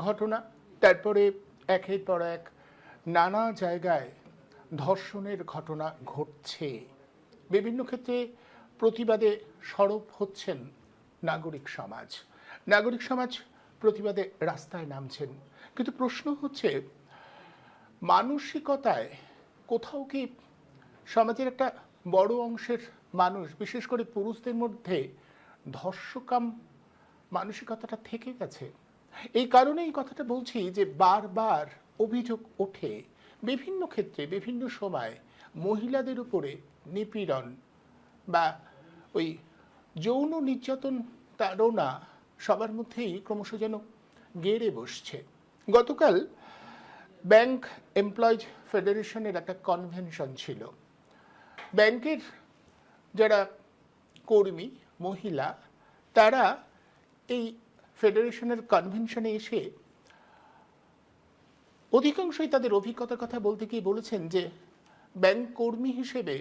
ঘটনা, তারপরে একের পর এক নানা জায়গায় ধর্ষণের ঘটনা ঘটছে। বিভিন্ন ক্ষেত্রে প্রতিবাদে সরব হচ্ছেন নাগরিক সমাজ। নাগরিক সমাজ প্রতিবাদে রাস্তায় নামছেন, কিন্তু প্রশ্ন হচ্ছে মানসিকতায় কোথাও কি সমাজের একটা বড় অংশের মানুষ, বিশেষ করে পুরুষদের মধ্যে ধর্ষকাম মানসিকতাটা থেকে গেছে। এই কারণে এই কথাটা বলছি যে বারবার অভিযোগ ওঠে বিভিন্ন ক্ষেত্রে বিভিন্ন সময় মহিলাদের উপরে নিপীড়ন বা ওই যৌন নির্যাতন তাড়না সবার মধ্যেই ক্রমশ যেন গেড়ে বসছে। গতকাল ব্যাংক এমপ্লয়িজ ফেডারেশনের একটা কনভেনশন ছিল। ব্যাংকের যারা কর্মী মহিলা তারা এই ফেডারেশনের কনভেনশনে এসে অধিকাংশই তাদের অভিজ্ঞতার কথা বলতে গিয়ে বলেছেন যে ব্যাংক কর্মী হিসেবে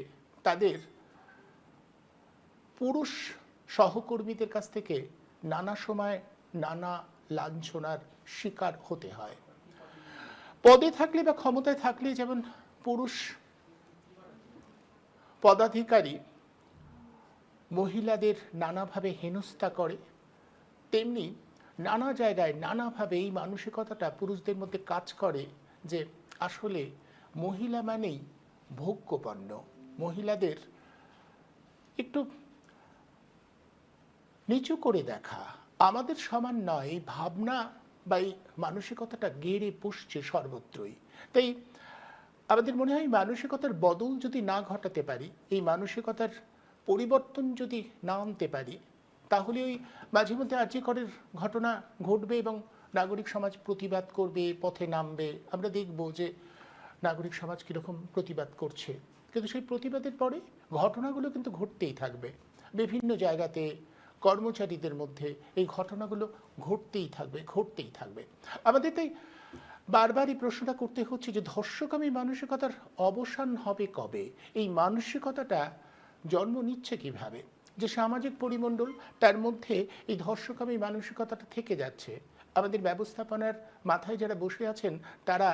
তাদের পুরুষ সহকর্মীদের কাছ থেকে নানা সময় নানা লাঞ্ছনার শিকার হতে হয়। পদে থাকলে বা ক্ষমতায় থাকলে যেমন পুরুষ পদাধিকারী মহিলাদের নানাভাবে হেনস্থা করে, তেমনি নানা জায়গায় নানাভাবে এই মানসিকতাটা পুরুষদের মধ্যে কাজ করে যে আসলে মহিলা মানেই ভোগ্যপণ্য, মহিলাদের একটু নিচু করে দেখা, আমাদের সমান নয়, এই ভাবনা বা এই মানসিকতাটা গেড়ে বসছে সর্বত্রই। তাই আমাদের মনে হয় মানসিকতার বদল যদি না ঘটাতে পারি, এই মানসিকতার পরিবর্তন যদি না আনতে পারি, তাহলে ওই মাঝে মধ্যে আর্জি করের ঘটনা ঘটবে এবং নাগরিক সমাজ প্রতিবাদ করবে, পথে নামবে, আমরা দেখব যে নাগরিক সমাজ কীরকম প্রতিবাদ করছে। কিন্তু সেই প্রতিবাদের পরে ঘটনাগুলো কিন্তু ঘটতেই থাকবে, বিভিন্ন জায়গাতে কর্মচারীদের মধ্যে এই ঘটনাগুলো ঘটতেই থাকবে। আমাদের তাই বারবার এই প্রশ্নটা করতে হচ্ছে যে ধর্ষকামী মানসিকতার অবসান হবে কবে, এই মানসিকতাটা জন্ম নিচ্ছে কিভাবে, যে সামাজিক পরিমণ্ডল তার মধ্যে এই ধর্ষকামী মানসিকতাটা থেকে যাচ্ছে। আমাদের ব্যবস্থাপনার মাথায় যারা বসে আছেন তারা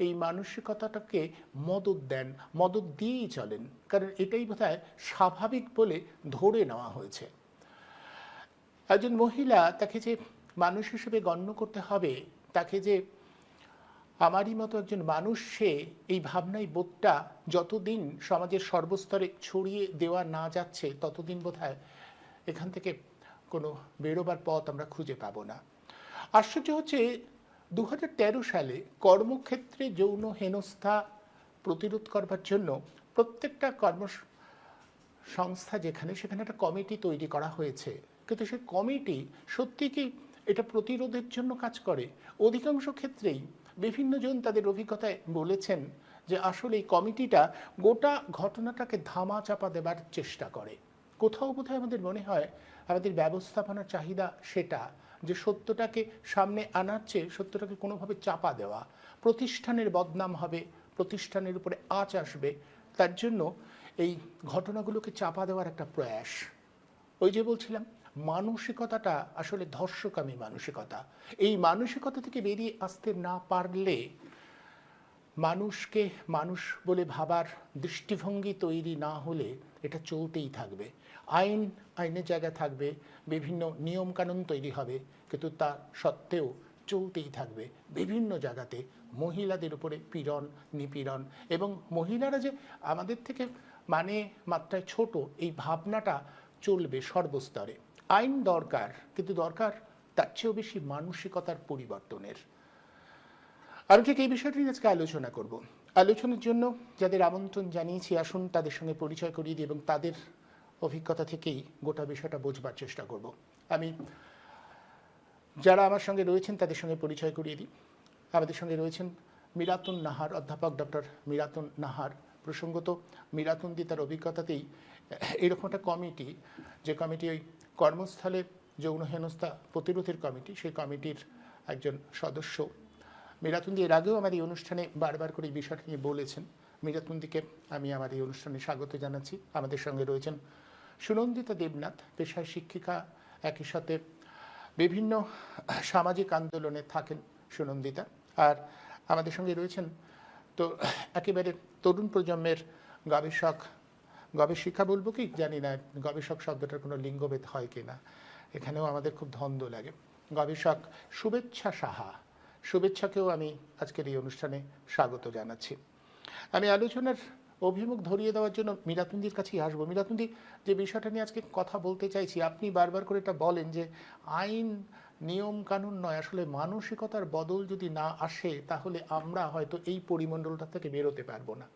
এই মানসিকতাটাকে মদত দেন, মদত দিয়েই চলেন, কারণ এটাই বোধহয় স্বাভাবিক বলে ধরে নেওয়া হয়েছে। একজন মহিলা, তাকে যে মানুষ হিসেবে গণ্য করতে হবে, তাকে যে আমারই মতো একজন মানুষ, সে এই ভাবনাই বোধটা যতদিন সমাজের সর্বস্তরে ছড়িয়ে দেওয়া না যাচ্ছে ততদিন বোধহয় এখান থেকে কোনো বেরোবার পথ আমরা খুঁজে পাবো না। আশ্চর্য হচ্ছে 2013 সালে কর্মক্ষেত্রে যৌন হেনস্থা প্রতিরোধ করবার জন্য প্রত্যেকটা কর্মসংস্থা যেখানে সেখানে একটা কমিটি তৈরি করা হয়েছে, কিন্তু সেই কমিটি সত্যি কি এটা প্রতিরোধের জন্য কাজ করে? অধিকাংশ ক্ষেত্রেই বিভিন্ন জন তাদের অভিজ্ঞতায় বলেছেন যে আসলে এই কমিটিটা গোটা ঘটনাটাকে ধামা চাপা দেবার চেষ্টা করে। কোথাও বোধহয় আমাদের মনে হয় আমাদের ব্যবস্থাপনার চাহিদা সেটা, যে সত্যটাকে সামনে আনার চেয়ে সত্যটাকে কোনোভাবে চাপা দেওয়া, প্রতিষ্ঠানের বদনাম হবে, প্রতিষ্ঠানের উপরে আঁচ আসবে, তার জন্য এই ঘটনাগুলোকে চাপা দেওয়ার একটা প্রয়াস। ওই যে বলছিলাম মানসিকতাটা আসলে ধর্ষকামী মানসিকতা। এই মানসিকতা থেকে বেরিয়ে আসতে না পারলে মানুষকে মানুষ বলে ভাবার দৃষ্টিভঙ্গি তৈরি না হলে এটা চলতেই থাকবে। আইনের জায়গা থাকবে, বিভিন্ন নিয়মকানুন তৈরি হবে, কিন্তু তা সত্ত্বেও চলতেই থাকবে বিভিন্ন জায়গাতে মহিলাদের উপরে পীড়ন নিপীড়ন, এবং মহিলারা যে আমাদের থেকে মাত্রায় ছোট এই ভাবনাটা চলবে সর্বস্তরে। আইন দরকার, কিন্তু দরকার তার চেয়েও বেশি মানসিকতার পরিবর্তনের। আমি ঠিক এই বিষয়টি আজকে আলোচনা করব। আলোচনার জন্য যাদের আমন্ত্রণ জানিয়েছি আসুন তাদের সঙ্গে পরিচয় করিয়ে দিই এবং তাদের অভিজ্ঞতা থেকেই গোটা বিষয়টা বোঝবার চেষ্টা করব। আমি যারা আমার সঙ্গে রয়েছেন তাদের সঙ্গে পরিচয় করিয়ে দিই। আমাদের সঙ্গে রয়েছেন মীরাতুন নাহার, অধ্যাপক ডক্টর মীরাতুন নাহার। প্রসঙ্গত মীরাতুনদি তার অভিজ্ঞতাতেই এরকম একটা কমিটি, যে কমিটি ওই কর্মস্থলে যৌন হেনস্থা প্রতিরোধের কমিটি, সেই কমিটির একজন সদস্য। মীরাতুনদি এর আগেও আমার এই অনুষ্ঠানে বারবার করে এই বিষয়টা নিয়ে বলেছেন। মীরাতুনদিকে আমি আমার এই অনুষ্ঠানে স্বাগত জানাচ্ছি। আমাদের সঙ্গে রয়েছেন সুনন্দিতা দেবনাথ, পেশায় শিক্ষিকা, একই সাথে বিভিন্ন সামাজিক আন্দোলনে থাকেন, সুনন্দিতা। আর আমাদের সঙ্গে রয়েছেন তো একেবারে তরুণ প্রজন্মের গবেষক, গবেষিকা বলবো কি জানি না, গবেষক শব্দটার কোনো লিঙ্গভেদ হয় কি না, এখানেও আমাদের খুব ধন্দ লাগে। গবেষক শুভেচ্ছা সাহা, শুভেচ্ছাকেও আমি আজকের এই অনুষ্ঠানে স্বাগত জানাচ্ছি। আমি আলোচনার অভিমুখ ধরিয়ে দেওয়ার জন্য মীরাতুন্দির কাছেই আসবো। মীরাতুন্দি, যে বিষয়টা নিয়ে আজকে কথা বলতে চাইছি, আপনি বারবার করে এটা বলেন যে আইন নিয়ম কানুন নয়, আসলে মানসিকতার বদল যদি না আসে তাহলে আমরা হয়তো এই পরিমণ্ডলটা থেকে বেরোতে পারবো না।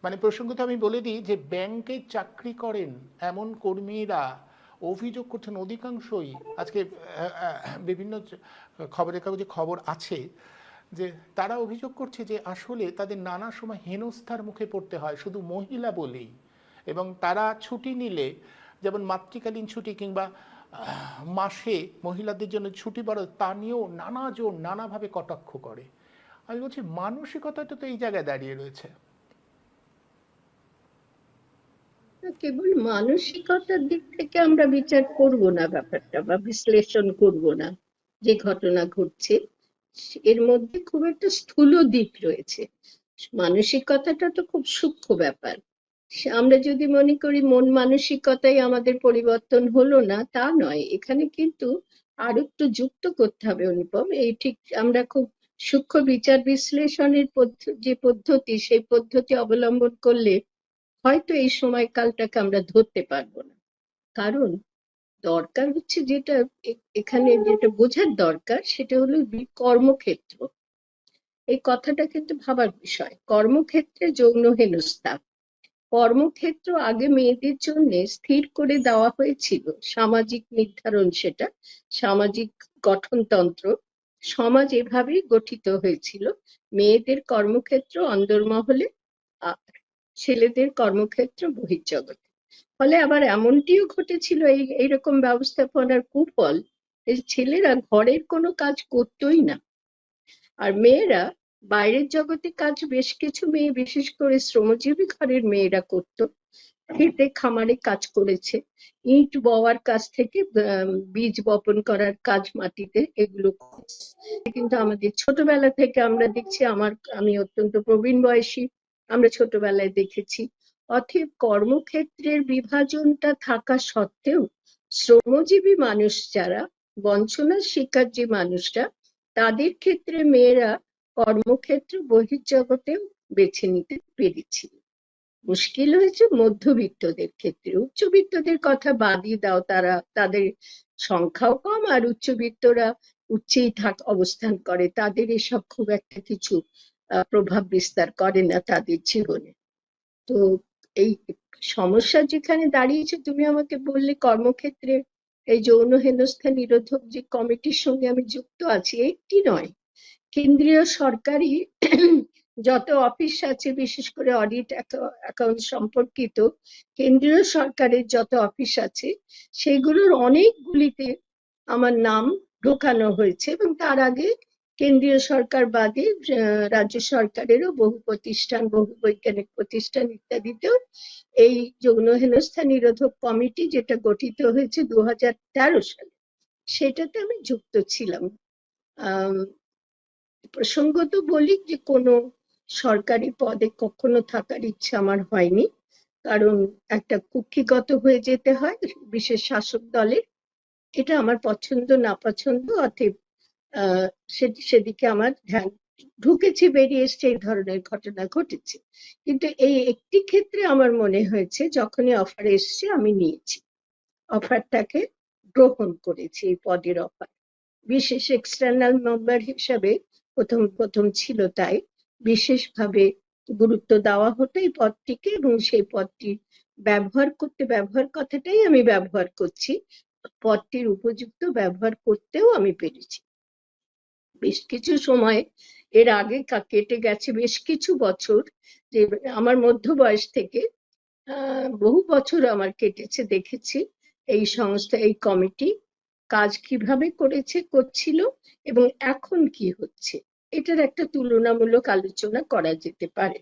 মানে প্রসঙ্গত আমি বলে দিই যে ব্যাংকে চাকরি করেন এমন কর্মীরা অভিযোগ করছেন, অধিকাংশই আজকে বিভিন্ন খবরের কাগজে খবর আছে যে তারা অভিযোগ করছে যে আসলে তাদের নানা সময় হেনস্থার মুখে পড়তে হয় শুধু মহিলা বলেই, এবং তারা ছুটি নিলে, যেমন মাতৃকালীন ছুটি কিংবা মাসে মহিলাদের জন্য ছুটি বরাদ্দ, তা নিয়েও নানাজন নানাভাবে কটাক্ষ করে। আমি বলছি মানসিকতাটা তো এই জায়গায় দাঁড়িয়ে রয়েছে। কেবল মানসিকতার দিক থেকে আমরা বিচার করব না ব্যাপারটা, বা বিশ্লেষণ করব না যে ঘটনা ঘটছে, এর মধ্যে খুব একটা স্থূল দিক রয়েছে। মানসিকতাটা তো খুব সূক্ষ্ম ব্যাপার। আমরা যদি মনে করি মন মানসিকতাই আমাদের পরিবর্তন হলো না, তা নয়। এখানে কিন্তু আরো একটু যুক্ত করতে হবে অনুপম। এই ঠিক আমরা খুব সূক্ষ্ম বিচার বিশ্লেষণের যে পদ্ধতি, সেই পদ্ধতি অবলম্বন করলে হয়তো এই সময়কালটাকে আমরা ধরতে পারবো না। কারণ দরকার হচ্ছে যেটা এখানে যেটা বোঝার দরকার, সেটা হলো কর্মক্ষেত্র। এই কথাটা কিন্তু ভাবার বিষয়। কর্মক্ষেত্রে যৌন হেনস্থা, কর্মক্ষেত্র আগে মেয়েদের জন্য স্থির করে দেওয়া হয়েছিল, সামাজিক নির্ধারণ, সেটা সামাজিক গঠনতন্ত্র, সমাজ এভাবেই গঠিত হয়েছিল। মেয়েদের কর্মক্ষেত্র অন্দরমহলে, আর ছেলেদের কর্মক্ষেত্র বহির্জগতে। ফলে আবার এমনটিও ঘটেছিল এইরকম ব্যবস্থাপনার কুফল, ছেলেরা ঘরের কোনো কাজ করতোই না, আর মেয়েরা বাইরের জগতে কাজ বেশ কিছু মেয়ে, বিশেষ করে শ্রমজীবী ঘরের মেয়েরা করতো। খেতে খামারে কাজ করেছে, ইট বওয়ার কাজ থেকে বীজ বপন করার কাজ মাটিতে, এগুলো কিন্তু আমাদের ছোটবেলা থেকে আমরা দেখছি। আমি অত্যন্ত প্রবীণ বয়সী, আমরা ছোটবেলায় দেখেছি। অতএব কর্মক্ষেত্রের বিভাজনটা থাকা সত্ত্বেও শ্রমজীবী মানুষ যারা, বঞ্চনার শিকার যে মানুষরা, তাদের ক্ষেত্রে মেয়েরা কর্মক্ষেত্র বহির্জগতেও বেছে নিতে পেরেছিল। মুশকিল হয়েছে মধ্যবিত্তদের ক্ষেত্রে। উচ্চবিত্তদের কথা বাদই দাও, তাদের সংখ্যাও কম, আর উচ্চবিত্তরা উচ্চেই অবস্থান করে, তাদের এসব খুব একটা কিছু প্রভাব বিস্তার করে না তাদের জীবনে। তো এই সমস্যা যেখানে দাঁড়িয়েছে, তুমি আমাকে বললে কর্মক্ষেত্রে এই যৌন হেনস্থা নিরোধক যে কমিটির সঙ্গে আমি যুক্ত আছি, একটি নয়, কেন্দ্রীয় সরকারি যত অফিস আছে, বিশেষ করে অডিট অ্যাকাউন্ট সম্পর্কিত কেন্দ্রীয় সরকারের যত অফিস আছে, সেগুলোর অনেকগুলিতে আমার নাম ঢোকানো হয়েছে। এবং তার আগে কেন্দ্রীয় সরকার বাদে রাজ্য সরকারেরও বহু প্রতিষ্ঠান, বহু বৈজ্ঞানিক প্রতিষ্ঠান ইত্যাদিতেও এই যৌন হেনস্থা নিরোধক কমিটি, যেটা গঠিত হয়েছে 2013 সালে, সেটাতে আমি যুক্ত ছিলাম। প্রসঙ্গত বলি যে কোনো সরকারি পদে কখনো থাকার ইচ্ছা আমার হয়নি, কারণ একটা কুক্ষিগত হয়ে যেতে হয় বিশেষ শাসক দলের। এটা আমার পছন্দ না পছন্দ, অতএব সেদিকে আমার ধ্যান ঢুকেছে, বেরিয়ে এসছে, এই ধরনের ঘটনা ঘটেছে। কিন্তু এই একটি ক্ষেত্রে আমার মনে হয়েছে, যখনই অফার এসছে আমি নিয়েছি, অফারটাকে গ্রহণ করেছি, এই পদের অফার। বিশেষ এক্সটার্নাল মেম্বার হিসাবে প্রথম ছিল, তাই বিশেষভাবে গুরুত্ব দেওয়া হতো এই পদটিকে, এবং সেই পদটি ব্যবহার কথাটাই আমি ব্যবহার করছি, পদটির উপযুক্ত ব্যবহার করতেও আমি পেরেছি। বেশ কিছু সময় এর আগে কেটে গেছে, বেশ কিছু বছর, যে আমার মধ্য বয়স থেকে বহু বছর আমার কেটেছে, দেখেছি এই সংস্থা, এই কমিটি কাজ কিভাবে করছিল এবং এখন কি হচ্ছে, এটার একটা তুলনামূলক আলোচনা করা যেতে পারে।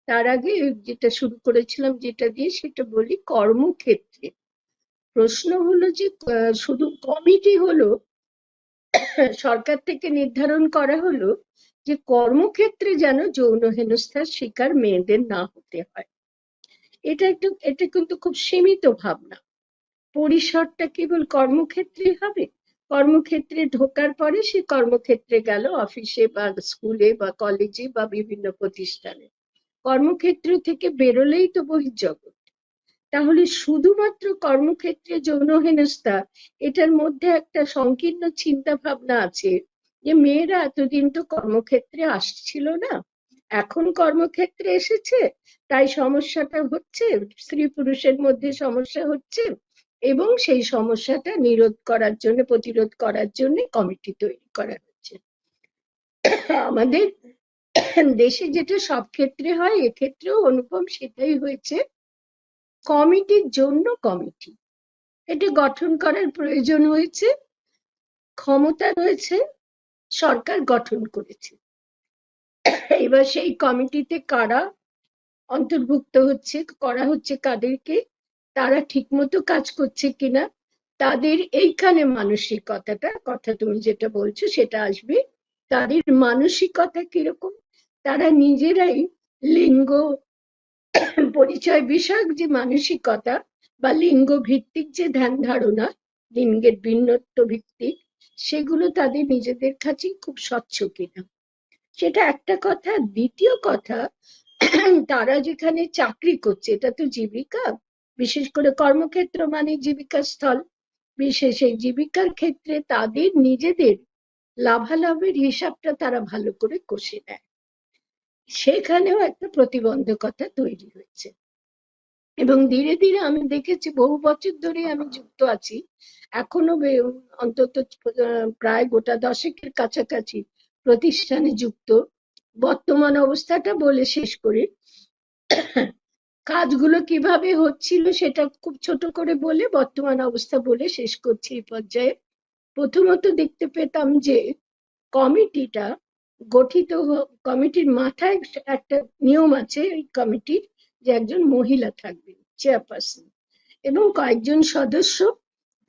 তার আগে যেটা শুরু করেছিলাম, যেটা দিয়ে, সেটা বলি কর্মক্ষেত্রে। প্রশ্ন হলো যে শুধু কমিটি হলো সরকার থেকে নির্ধারণ করা হলো যে কর্মক্ষেত্রে যেন যৌন হেনস্থার শিকার মেয়েদের না হতে হয়। এটা কিন্তু খুব সীমিত ভাবনা। পরিসরটা কেবল কর্মক্ষেত্রে হবে। কর্মক্ষেত্রে ঢোকার পরে সে কর্মক্ষেত্রে গেল, অফিসে বা স্কুলে বা কলেজে বা বিভিন্ন প্রতিষ্ঠানে। কর্মক্ষেত্র থেকে বেরোলেই তো বহির্জগৎ। তাহলে শুধুমাত্র কর্মক্ষেত্রে যৌন হেনস্থা, এটার মধ্যে একটা সংকীর্ণ চিন্তা ভাবনা আছে যে মেয়েরা এতদিন তো কর্মক্ষেত্রে আসছিল না, এখন কর্মক্ষেত্রে এসেছে, তাই সমস্যাটা হচ্ছে, স্ত্রী পুরুষের মধ্যে সমস্যা হচ্ছে, এবং সেই সমস্যাটা নিরোধ করার জন্য, প্রতিরোধ করার জন্য কমিটি তৈরি করা হচ্ছে। আমাদের দেশে যেটা সব ক্ষেত্রে হয়, এক্ষেত্রেও অনুপম সেটাই হয়েছে। কমিটির জন্য কমিটি, এটা গঠন করার প্রয়োজন হয়েছে, ক্ষমতা রয়েছে, সরকার গঠন করেছে। এবার সেই কমিটিতে কারা অন্তর্ভুক্ত হচ্ছে, করা হচ্ছে কাদেরকে, তারা ঠিকমতো কাজ করছে কিনা, তাদের এইখানে মানসিকতাটা, কথা তুমি যেটা বলছো সেটা আসবে, তাদের মানসিকতা কিরকম, তারা নিজেরাই লিঙ্গ পরিচয় বিষয়ক যে মানসিকতা বা লিঙ্গ ভিত্তিক যে ধ্যান ধারণা, লিঙ্গের ভিন্নত্ব ভিত্তিক, সেগুলো তাদের নিজেদের কাছে খুব স্বচ্ছ কিনা, সেটা একটা কথা। দ্বিতীয় কথা, তারা যেখানে চাকরি করছে, এটা তো জীবিকা, বিশেষ করে কর্মক্ষেত্র মানে জীবিকা স্থল, বিশেষ এই জীবিকার ক্ষেত্রে তাদের নিজেদের লাভালাভের হিসাবটা তারা ভালো করে কষে নেয়, সেখানেও একটা প্রতিবন্ধকতা তৈরি হয়েছে। এবং ধীরে ধীরে আমি দেখেছি, বহু বছর ধরে আমি যুক্ত আছি, এখনো অন্তত প্রায় গোটা দশেকের কাছাকাছি প্রতিষ্ঠানে যুক্ত। বর্তমান অবস্থাটা বলে শেষ করি, কাজগুলো কিভাবে হচ্ছিল সেটা খুব ছোট করে বলে বর্তমান অবস্থা বলে শেষ করছি এই পর্যায়ে। প্রথমত দেখতে পেতাম যে কমিটিটা গঠিত, কমিটির মাথায় একটা নিয়ম আছে এই কমিটির, যে একজন মহিলা থাকবেন চেয়ারপারসন এবং কয়েকজন সদস্য,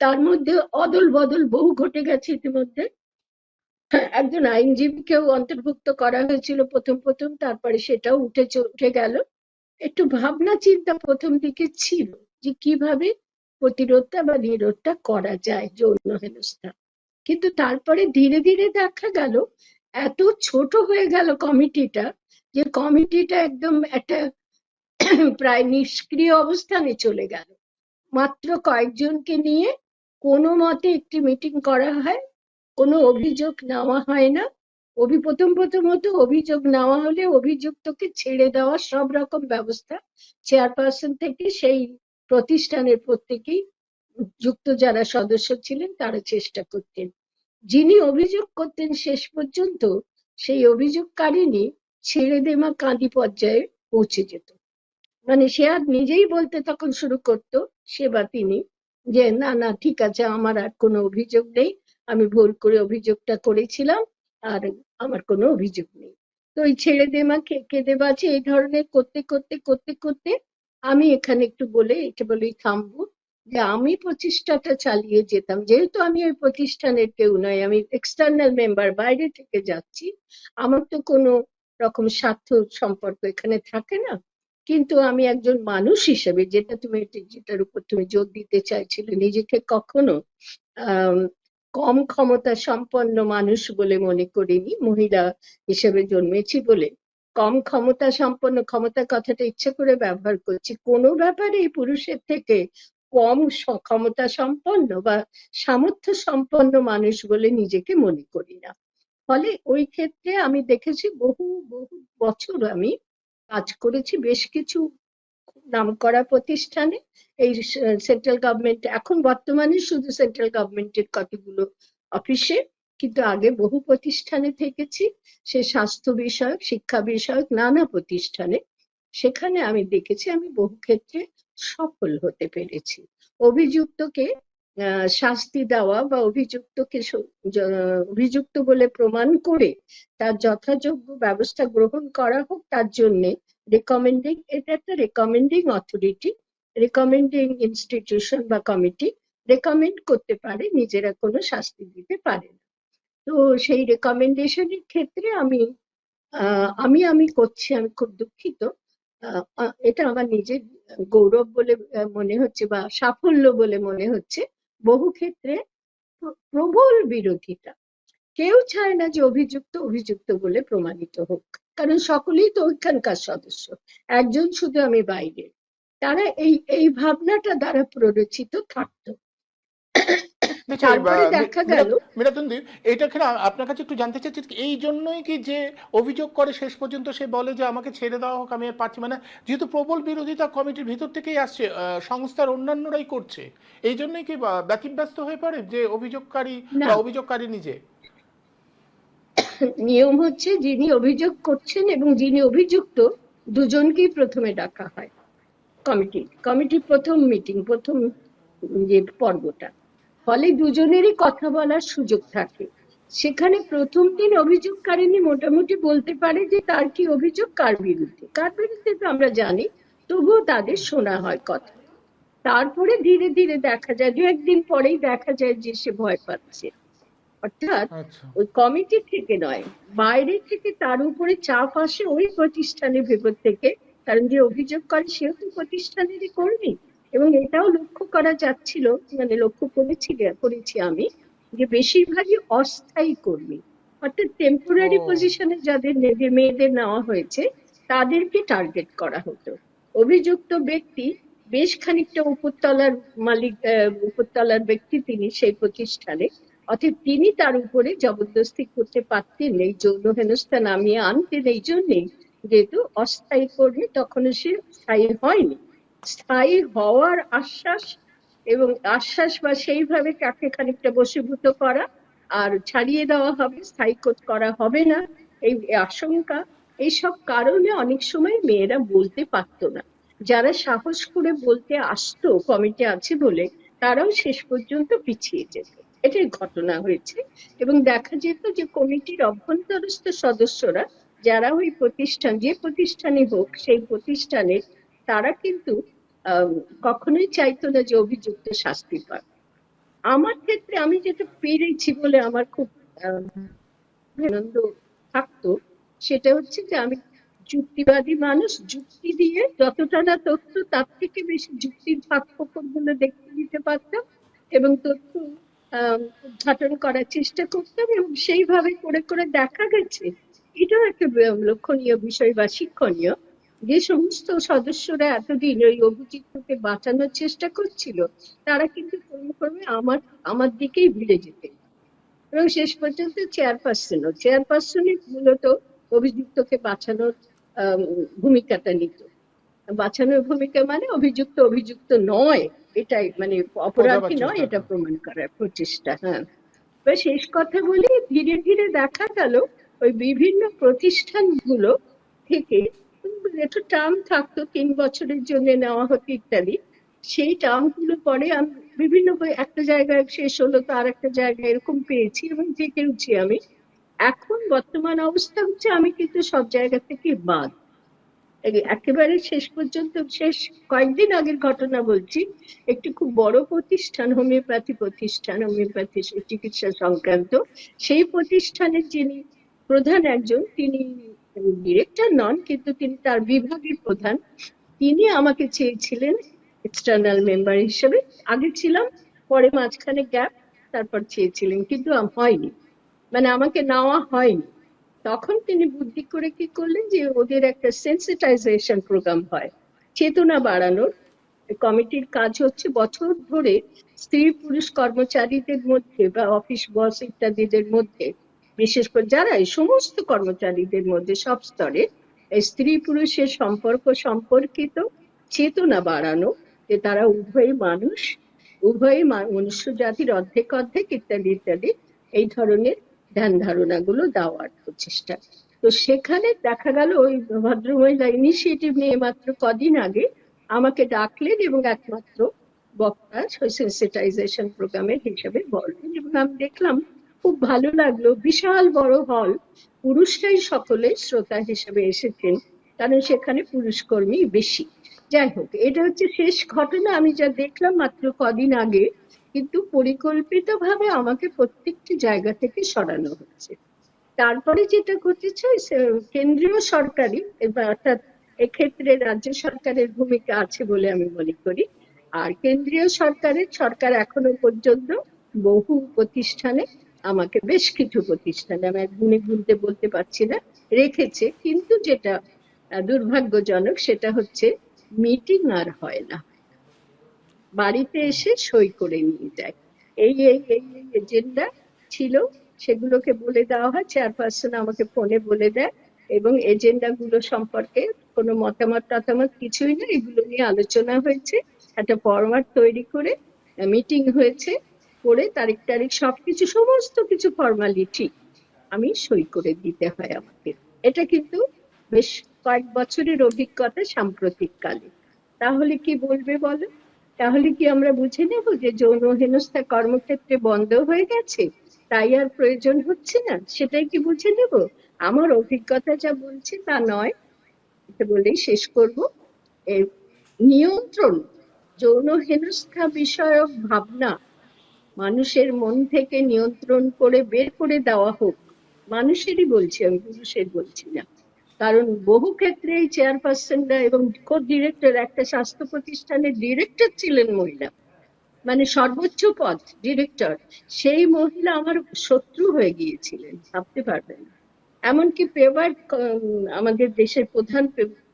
তার মধ্যে অদল বদল বহু ঘটে গেছে ইতিমধ্যে। একজন আইনজীবীকেও অন্তর্ভুক্ত করা হয়েছিল প্রথম প্রথম, তারপরে সেটাও উঠে গেল। একটু ভাবনা চিন্তা প্রথম দিকে ছিল যে কিভাবে প্রতিরোধটা বা নিরোধটা করা যায় যৌন হেনস্থা, কিন্তু তারপরে ধীরে ধীরে দেখা গেল এত ছোট হয়ে গেল কমিটিটা, যে কমিটিটা একদম একটা প্রায় নিষ্ক্রিয় অবস্থানে চলে গেল। মাত্র কয়েকজনকে নিয়ে কোনো মতে একটি মিটিং করা হয়, কোনো অভিযোগ নেওয়া হয় না। প্রথমত অভিযোগ নেওয়া হলে অভিযুক্তকে ছেড়ে দেওয়ার সব রকম ব্যবস্থা চেয়ারপারসন থেকে সেই প্রতিষ্ঠানের প্রত্যেকেই, যুক্ত যারা সদস্য ছিলেন তারা চেষ্টা করতেন। যিনি অভিযোগ করতেন শেষ পর্যন্ত সেই অভিযোগকারিনী ছেড়ে দেওয়া কাঁদি পর্যায়ে পৌঁছে যেত, মানে সে আর নিজেই বলতে তখন শুরু করতো, সে বা তিনি, যে না না ঠিক আছে, আমার আর কোনো অভিযোগ নেই, আমি ভুল করে অভিযোগটা করেছিলাম, আর আমার কোনো অভিযোগ নেই। তো ওই ছেড়ে দেমা কেঁদে বাঁচে এই ধরনের করতে করতে করতে করতে আমি এখানে একটু বলে এটা বলেই থামবো, যে আমি প্রতিষ্ঠাটা চালিয়ে যেতাম, যেহেতু আমি ওই প্রতিষ্ঠানের কেউ নয়, আমি এক্সটার্নাল মেম্বার, বাইরে থেকে যাচ্ছি, আমার তো কোনো রকম স্বার্থ সম্পর্ক এখানে থাকে না, কিন্তু আমি একজন মানুষ হিসেবে, যেটার উপর তুমি জোর দিতে চাইছিলে, নিজেকে কখনো আহ কম ক্ষমতা সম্পন্ন মানুষ বলে মনে করিনি, মহিলা হিসেবে জন্মেছি বলে কম ক্ষমতা সম্পন্ন, ক্ষমতা কথাটা ইচ্ছে করে ব্যবহার করছি, কোনো ব্যাপারে এই পুরুষের থেকে কম ক্ষমতা সম্পন্ন বা সামর্থ্য সম্পন্ন মানুষ বলে নিজেকে মনে করি না। ফলে ওই ক্ষেত্রে আমি দেখেছি বহু বহু বছর আমি কাজ করেছি বেশ কিছু নামকরা প্রতিষ্ঠানে, এই সেন্ট্রাল গভর্নমেন্ট, এখন বর্তমানে শুধু সেন্ট্রাল গভর্নমেন্টের কতগুলো অফিসে, কিন্তু আগে বহু প্রতিষ্ঠানে থেকেছি, সে স্বাস্থ্য বিষয়ক, শিক্ষা বিষয়ক নানা প্রতিষ্ঠানে। সেখানে আমি দেখেছি আমি বহু ক্ষেত্রে সফল হতে পেরেছি। অভিযুক্তকে শাস্তি দেওয়া বা অভিযুক্তকে অভিযুক্ত বলে প্রমাণ করে তার যথাযোগ্য ব্যবস্থা গ্রহণ করা হোক, তার জন্য রেকমেন্ডিং, এটা একটা রেকমেন্ডিং অথরিটি, রেকমেন্ডিং ইনস্টিটিউশন বা কমিটি রেকমেন্ড করতে পারে, নিজেরা কোনো শাস্তি দিতে পারে না। তো সেই রেকমেন্ডেশনের ক্ষেত্রে আমি করছি, আমি খুব দুঃখিত। এটা আমার নিজের গৌরব বলে মনে হচ্ছে বা সাফল্য বলে মনে হচ্ছে। বহু ক্ষেত্রে প্রবল বিরোধিতা, কেউ চায় না যে অভিযুক্ত অভিযুক্ত বলে প্রমাণিত হোক, কারণ সকলেই তো ওইখানকার সদস্য, একজন শুধু আমি বাইরে। তারা এই ভাবনাটা দ্বারা প্ররোচিত থাকতো। আচ্ছা, তারপরে দেখা গেল মীরাতুন্দি, এইটাখানে আপনার কাছে একটু জানতে চাচ্ছি, এই জন্যই কি যে অভিযোগ করে শেষ পর্যন্ত সে বলে যে আমাকে ছেড়ে দেওয়া হোক, আমি আর পারছি, মানে যেহেতু প্রবল বিরোধিতা কমিটির ভিতর থেকেই আসছে, সংস্থার অন্যান্যরাই করছে, এই জন্যই কি ব্যতিব্যস্ত হয়ে পড়ে যে অভিযোগকারী না, বা অভিযোগকারী নিজে? নিয়ম হচ্ছে যিনি অভিযোগ করছেন এবং যিনি অভিযুক্ত দুজনকেই প্রথমে ডাকা হয় কমিটির প্রথম মিটিং, প্রথম যে পর্বটা। ফলে দুজনেরই কথা বলার সুযোগ থাকে। সেখানে প্রথম দিন অভিযোগকারিনী মোটামুটি বলতে পারে যে তার কি অভিযোগ, কার বিরুদ্ধে তো আমরা জানি, তবুও তাদের শোনা হয় কথা। তারপরে ধীরে ধীরে দেখা যায়, দু একদিন পরেই দেখা যায় যে সে ভয় পাচ্ছে। অর্থাৎ আচ্ছা। ওই কমিটি থেকে নয়, বাইরে থেকে তার উপরে চাপ আসে ওই প্রতিষ্ঠানের ভেতর থেকে, কারণ যে অভিযোগ করে সেও তো প্রতিষ্ঠানেরই কর্মী। এবং এটাও লক্ষ্য করা যাচ্ছিল, মানে লক্ষ্য করেছি আমি, যে বেশিরভাগই অস্থায়ী কর্মী, অর্থাৎ টেম্পোরারি পজিশনে যাদের মেয়েদের নেওয়া হয়েছে তাদেরকে টার্গেট করা হতো। অভিযুক্ত ব্যক্তি বেশ খানিকটা উপরতলার ব্যক্তি তিনি সেই প্রতিষ্ঠানে, অতএব তিনি তার উপরে জবরদস্তি করতে পারতেন, এই যৌন হেনস্থা নামিয়ে আনতেন এই জন্যেই, যেহেতু অস্থায়ী কর্মী, তখনও সে স্থায়ী হয়নি। স্থায়ী হওয়ার আশ্বাস বা সেইভাবে তাকে খানিকটা বশীভূত করা, আর ছাড়িয়ে দেওয়া হবে, স্থায়ী করা হবে না, এই আশঙ্কা, এইসব কারণে অনেক সময় মেয়েরা বলতে পারতো না। যারা সাহস করে বলতে আসতো কমিটি আছে বলে, তারাও শেষ পর্যন্ত পিছিয়ে যেত। এটাই ঘটনা হয়েছে। এবং দেখা যেত যে কমিটির অভ্যন্তরস্থ সদস্যরা, যারা ওই যে প্রতিষ্ঠানে হোক সেই প্রতিষ্ঠানের, তারা কিন্তু কখনোই চাইতো না যে অভিযুক্ত শাস্তি পাক। আমার ক্ষেত্রে আমি যেটা পেরেছি বলে আমার খুব আনন্দ থাকতো, সেটা হচ্ছে যে আমি যুক্তিবাদী মানুষ, যুক্তি দিয়ে যতটা না তথ্য তার থেকে বেশি যুক্তির ফাঁক গুলো দেখতে দিতে পারতাম এবং তথ্য উদ্ঘাটন করার চেষ্টা করতাম, এবং সেইভাবে করে করে দেখা গেছে, এটাও একটা লক্ষণীয় বিষয় বা শিক্ষণীয়, যে সমস্ত সদস্যরা এতদিন ওই অভিযুক্তকে বাঁচানোর চেষ্টা করছিল, তারা কিন্তু ক্রমে ক্রমে আমার দিকেই ভিড়ে যেতেন। এবং শেষ পর্যন্ত চেয়ারপারসনই মূলত অভিযুক্তকে বাঁচানোর ভূমিকাটা নিত। বাঁচানোর ভূমিকা মানে অভিযুক্ত নয়, এটাই মানে অপরাধী নয় এটা প্রমাণ করার প্রচেষ্টা। হ্যাঁ, এবার শেষ কথা বলি, ধীরে ধীরে দেখা গেল ওই বিভিন্ন প্রতিষ্ঠানগুলো থেকে একটু টার্ম থাকতো, 3 বছরের জন্য নেওয়া হতো ইত্যাদি। সেই টার্ম গুলো পরে আমি বিভিন্ন একটা জায়গায় শেষ হলো তো আর একটা জায়গায় এরকম পেয়েছি এবং থেকেওছি আমি। এখন বর্তমান অবস্থা হচ্ছে আমি কিন্তু সব জায়গা থেকে বাদ। একেবারে শেষ পর্যন্ত, শেষ কয়েকদিন আগের ঘটনা বলছি, একটি খুব বড় প্রতিষ্ঠান, হোমিওপ্যাথি চিকিৎসা সংক্রান্ত, সেই প্রতিষ্ঠানের যিনি প্রধান একজন, তিনি ডিরেক্টর নন কিন্তু তিনি তার বিভাগের প্রধান, তিনি আমাকে চেয়েছিলেন এক্সটার্নাল মেম্বার হিসেবে। আগে ছিলাম, পরে মাঝখানে গ্যাপ, তারপর চেয়েছিলেন, কিন্তু হয়নি, মানে আমাকে নেওয়া হয়নি। তখন তিনি বুদ্ধি করে কি করলেন যে ওদের একটা সেন্সিটাইজেশন প্রোগ্রাম হয়, চেতনা বাড়ানোর। কমিটির কাজ হচ্ছে বছর ধরে স্ত্রী পুরুষ কর্মচারীদের মধ্যে বা অফিস বস ইত্যাদিদের মধ্যে, বিশেষ করে যারা এই সমস্ত কর্মচারীদের মধ্যে সব স্তরে স্ত্রী পুরুষের সম্পর্কিত চেতনা বাড়ানো, যে তারা উভয়ই মানুষ, উভয়ই মনুষ্য জাতির অর্ধেক অর্ধেক ইত্যাদি ইত্যাদি, এই ধরনের ধ্যান ধারণাগুলো দেওয়ার প্রচেষ্টা। তো সেখানে দেখা গেল ওই ভদ্রমহিলা ইনিশিয়েটিভ নিয়ে মাত্র কদিন আগে আমাকে ডাকলেন এবং একমাত্র বক্তা সেন্সিটাইজেশন প্রোগ্রামের হিসেবে বললেন, এবং আমি দেখলাম, খুব ভালো লাগলো। বিশাল বড় হল, পুরুষরাই সকলে শ্রোতা হিসেবে এসেছেন, কারণ সেখানে পুরুষ কর্মী বেশি। যাই হোক, এটা হচ্ছে শেষ ঘটনা আমি যা দেখলাম মাত্র কদিন আগে। কিন্তু পরিকল্পিতভাবে আমাকে প্রত্যেকটি জায়গা থেকে সরানো হচ্ছে। তারপরে যেটা ঘটেছে কেন্দ্রীয় সরকারই অর্থাৎ এক্ষেত্রে রাজ্য সরকারের ভূমিকা আছে বলে আমি মনে করি। আর কেন্দ্রীয় সরকার এখনো পর্যন্ত বহু প্রতিষ্ঠানে আমাকে, বেশ কিছু প্রতিষ্ঠানে, আমি এক গুণে গুনতে বলতে পারছি না, রেখেছে। কিন্তু যেটা দুর্ভাগ্যজনক সেটা হচ্ছে মিটিং আর হয় না, বাড়িতে এসে সই করে নিয়ে যায়। এই এই এই এজেন্ডা ছিল, সেগুলোকে বলে দেওয়া হয়, চেয়ারপারসন আমাকে ফোনে বলে দেয়, এবং এজেন্ডা গুলো সম্পর্কে কোনো মতামত কিছুই না, এগুলো নিয়ে আলোচনা হয়েছে, একটা ফরম্যাট তৈরি করে মিটিং হয়েছে, করে তারিখ সবকিছু, সমস্ত কিছু ফর্মালিটি আমি সই করে দিতে হয় আমাকে। এটা কিন্তু বেশ কয়েক বছরের অভিজ্ঞতা সাম্প্রতিক কালে। তাহলে কি বলবে বলো? তাহলে কি আমরা বুঝে নেব যে যৌন হেনস্থা কর্মক্ষেত্রে বন্ধ হয়ে গেছে, তাই আর প্রয়োজন হচ্ছে না? সেটাই কি বুঝে নেব? আমার অভিজ্ঞতা যা বলছে তা নয়। এটা বলেই শেষ করব। নিয়ন্ত্রণ, যৌন হেনস্থা বিষয়ক ভাবনা মানুষের মন থেকে নিয়ন্ত্রণ করে বের করে দেওয়া হোক। মানুষেরই বলছি আমি, পুরুষের বলছি না। কারণ বহু ক্ষেত্রে এই চেয়ারপারসনরা এবং ডিরেক্টর, একটা স্বাস্থ্য প্রতিষ্ঠানের ডিরেক্টর ছিলেন মহিলা, মানে সর্বোচ্চ পদ ডিরেক্টর, সেই মহিলা আমার শত্রু হয়ে গিয়েছিলেন, ভাবতে পারবেন। এমনকি পেপার, আমাদের দেশের প্রধান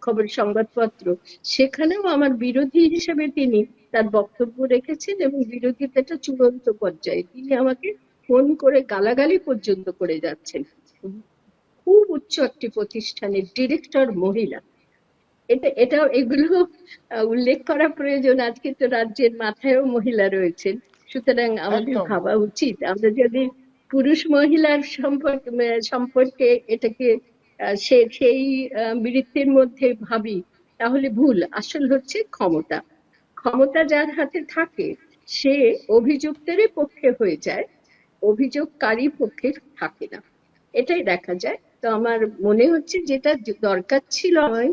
খবর সংবাদপত্র, সেখানেও আমার বিরোধী হিসেবে তিনি তার বক্তব্য রেখেছেন, এবং বিরোধিতাটা চূড়ান্ত পর্যায়ে। তিনি আমাকে ফোন করে গালাগালি পর্যন্ত করে যাচ্ছেন। খুব উচ্চ একটি প্রতিষ্ঠানের ডিরেক্টর মহিলা। এগুলো উল্লেখ করা প্রয়োজন। আজকে তো রাজ্যের মাথায়ও মহিলা রয়েছেন, সুতরাং আমাদের একদম। ভাবা উচিত, আমরা যদি পুরুষ মহিলার সম্পর্কে এটাকে সেই বৃত্তের মধ্যে ভাবি, তাহলে ভুল। আসল হচ্ছে ক্ষমতা। ক্ষমতা যার হাতে থাকে সে অভিযুক্তেরই পক্ষে হয়ে যায়, অভিযোগকারী পক্ষে থাকে না, এটাই দেখা যায়। তো আমার মনে হচ্ছে যেটা দরকার ছিল, আমার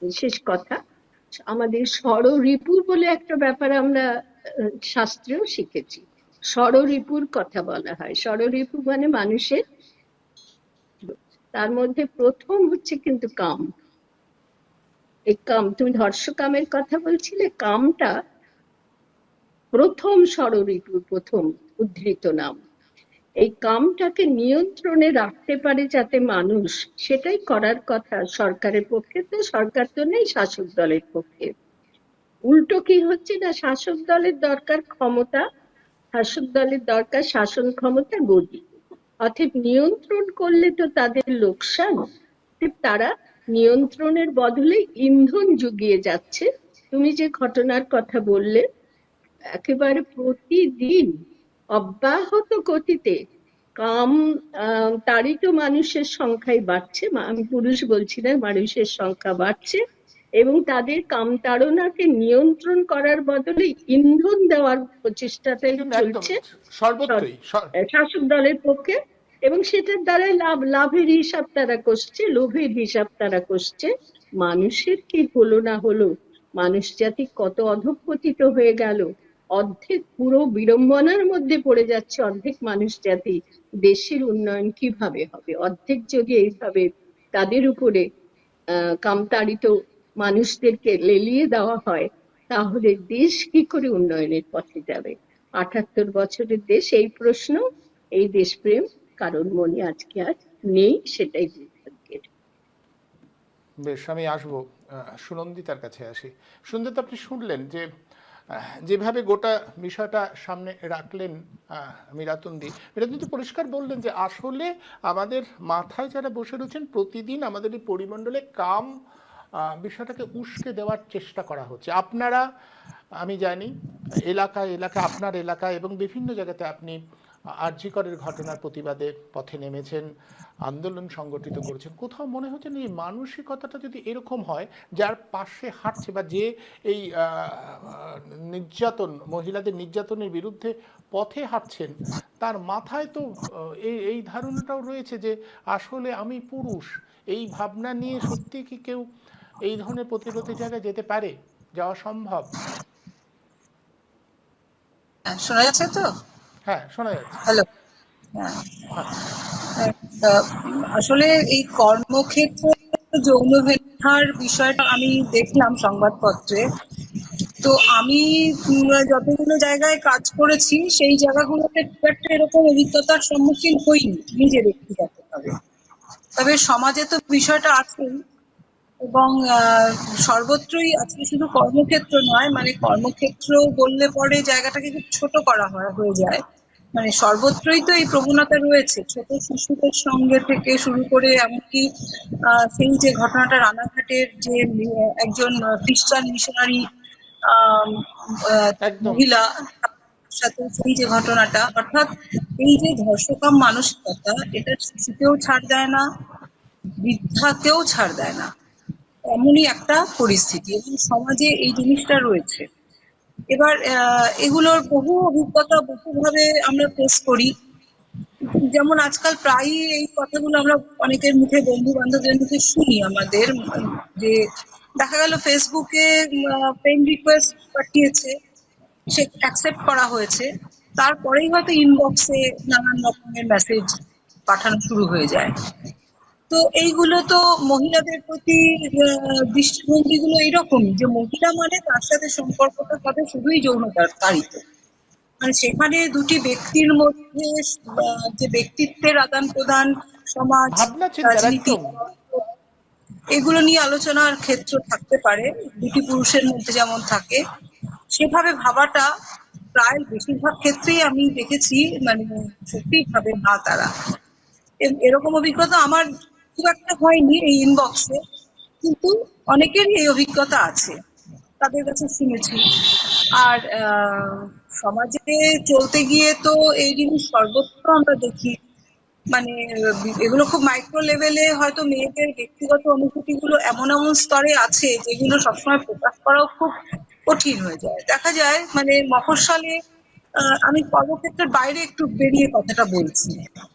শেষ কথা, আমাদের ষড়রিপু বলে একটা ব্যাপার আমরা শাস্ত্রেও শিখেছি। ষড়রিপুর কথা বলা হয়। ষড়রিপু মানে মানুষের, তার মধ্যে প্রথম হচ্ছে কিন্তু কাম। এই কাম, তুমি ধর্ষকামের কথা বলছিলে, কামটা প্রথম ষড়রিপুর প্রথম উদ্ধৃত নাম। এই কামটাকে নিয়ন্ত্রণে রাখতে পারে যাতে মানুষ, সেটাই করার কথা সরকারের পক্ষে। তো সরকার তো নেই, শাসক দলের পক্ষে। উল্টো কি হচ্ছে না, শাসক দলের দরকার ক্ষমতা, শাসক দলের দরকার শাসন ক্ষমতা, গদি। অর্থাৎ নিয়ন্ত্রণ করলে তো তাদের লোকসান, তারা নিয়ন্ত্রণের বদলে ইন্ধন জুগিয়ে যাচ্ছে। তুমি যে ঘটনার কথা বললে, একেবারে প্রতিদিন অব্যাহত গতিতে কাম তাড়িত মানুষের সংখ্যাই বাড়ছে। আমি পুরুষ বলছি না, মানুষের সংখ্যা বাড়ছে, এবং তাদের কামতাড়নাকে নিয়ন্ত্রণ করার বদলে ইন্ধন দেওয়ার প্রচেষ্টাটাই একদম চলছে সর্বত্রই শাসক দলের পক্ষে। এবং সেটার দ্বারা লাভের হিসাব তারা কষছে, লোভের হিসাব তারা কষছে। মানুষের কি হলো না হলো, মানুষ জাতি কত অধঃপতিত হয়ে গেল, অর্ধেক পুরো বিড়ম্বনার মধ্যে পড়ে যাচ্ছে অর্ধেক মানুষ জাতি। দেশের উন্নয়ন কিভাবে হবে অর্ধেক যদি এইভাবে তাদের উপরে কামতাড়িত মানুষদেরকে লেলিয়ে দেওয়া হয়? তাহলে দেশ কি করে উন্নয়নের পথে যাবে? ৭৮ বছরের দেশ, এই প্রশ্ন, এই দেশপ্রেম কারোর মনে আজকে আর নেই, সেটাই দুর্ভাগ্যের। বেশ, আমি আসবো সুনন্দিতার কাছে আসি। সুনন্দিতা, আপনি শুনলেন যে যেভাবে গোটা বিষয়টা সামনে রাখলেন মীরাতুন্দি পরিষ্কার বললেন যে আসলে আমাদের মাথায় যারা বসে রয়েছেন, প্রতিদিন আমাদের এই পরিমণ্ডলে কাম বিষয়টাকে উস্কে দেওয়ার চেষ্টা করা হচ্ছে। আপনারা, আমি জানি, এলাকায় আপনার এলাকায় এবং বিভিন্ন জায়গাতে আপনি আরজি করের ঘটনার প্রতিবাদে পথে নেমেছেন, আন্দোলন সংগঠিত করেছেন। কোথাও মনে হচ্ছে না এই মানসিকতাটা যদি এরকম হয়, যার পাশে হাঁটছে বা যে এই নির্যাতন, মহিলাদের নির্যাতনের বিরুদ্ধে পথে হাঁটছেন, তার মাথায় তো এই ধারণাটাও রয়েছে যে আসলে আমি পুরুষ। এই ভাবনা নিয়ে সত্যি কি কেউ এই ধরনের প্রতিরোধের জায়গায় যেতে পারে? যাওয়া সম্ভব? শোনা যাচ্ছে তো? হ্যাঁ, শোনা যাচ্ছে। হ্যালো। হ্যাঁ। হ্যাঁ। আহ, আসলে এই কর্মক্ষেত্রে যৌন হেনস্থার বিষয়টা আমি দেখলাম সংবাদপত্রে। তো আমি যতগুলো জায়গায় কাজ করেছি সেই জায়গাগুলোতে খুব একটা এরকম অভিজ্ঞতার সম্মুখীন হইনি নিজে ব্যক্তিগতভাবে। তবে সমাজে তো বিষয়টা আছেই, এবং সর্বত্রই আজকে শুধু কর্মক্ষেত্র নয়, মানে কর্মক্ষেত্র বললে পরে জায়গাটাকে খুব ছোট করা হয়ে যায়। মানে সর্বত্রই তো এই প্রবণতা রয়েছে, ছোট শিশুদের সঙ্গে থেকে শুরু করে এমনকি সেই যে ঘটনাটা রানাঘাটের যে একজন খ্রিস্টান মিশনারি একদম। মহিলা, তার সাথে সেই যে ঘটনাটা, অর্থাৎ এই যে ধর্ষকাম মানসিকতা, এটা শিশুকেও ছাড় দেয় না, বৃদ্ধাকেও ছাড় দেয় না, এমনই একটা পরিস্থিতি এবং সমাজে এই জিনিসটা রয়েছে। এবার এগুলোর বহু অভিজ্ঞতা বহুভাবে আমরা ফেস করি। যেমন আজকাল প্রায়ই এই কথাগুলো আমরা অনেকের মুখে, বন্ধু বান্ধবদের মুখে শুনি আমাদের, যে দেখা গেল ফেসবুকে ফ্রেন্ড রিকোয়েস্ট পাঠিয়েছে, সে অ্যাকসেপ্ট করা হয়েছে, তারপরেই হয়তো ইনবক্সে নানান রকমের মেসেজ পাঠানো শুরু হয়ে যায়। তো এইগুলো তো মহিলাদের প্রতি দৃষ্টিভঙ্গিগুলো এইরকমই, যে মহিলা মানে তার সাথে সম্পর্কটা হবে শুধুই যৌনতার তাড়িত। মানে সেখানে দুটি ব্যক্তির মধ্যে যে ব্যক্তিত্বের আদান প্রদান, সমাজ, ভাবনা চিন্তার রাজনীতি, একদম। এগুলো নিয়ে আলোচনার ক্ষেত্র থাকতে পারে, দুটি পুরুষের মধ্যে যেমন থাকে, সেভাবে ভাবাটা প্রায় বেশিরভাগ ক্ষেত্রেই আমি দেখেছি, মানে সত্যিই ভাবে না তারা। এরকম অভিজ্ঞতা আমার খুব একটা হয়নি এই ইনবক্সে, কিন্তু অনেকেরই এই অভিজ্ঞতা আছে, তাদের কাছে শুনেছি। আর সমাজে চলতে গিয়ে তো এই জিনিস সর্বত্র আমরা দেখি, মানে এগুলো খুব মাইক্রো লেভেলে হয়তো মেয়েদের ব্যক্তিগত অনুভূতিগুলো এমন এমন স্তরে আছে যেগুলো সবসময় প্রকাশ করাও খুব কঠিন হয়ে যায়। দেখা যায় মানে মফস্বলে, আমি কর্মক্ষেত্রের বাইরে একটু বেরিয়ে কথাটা বলছি।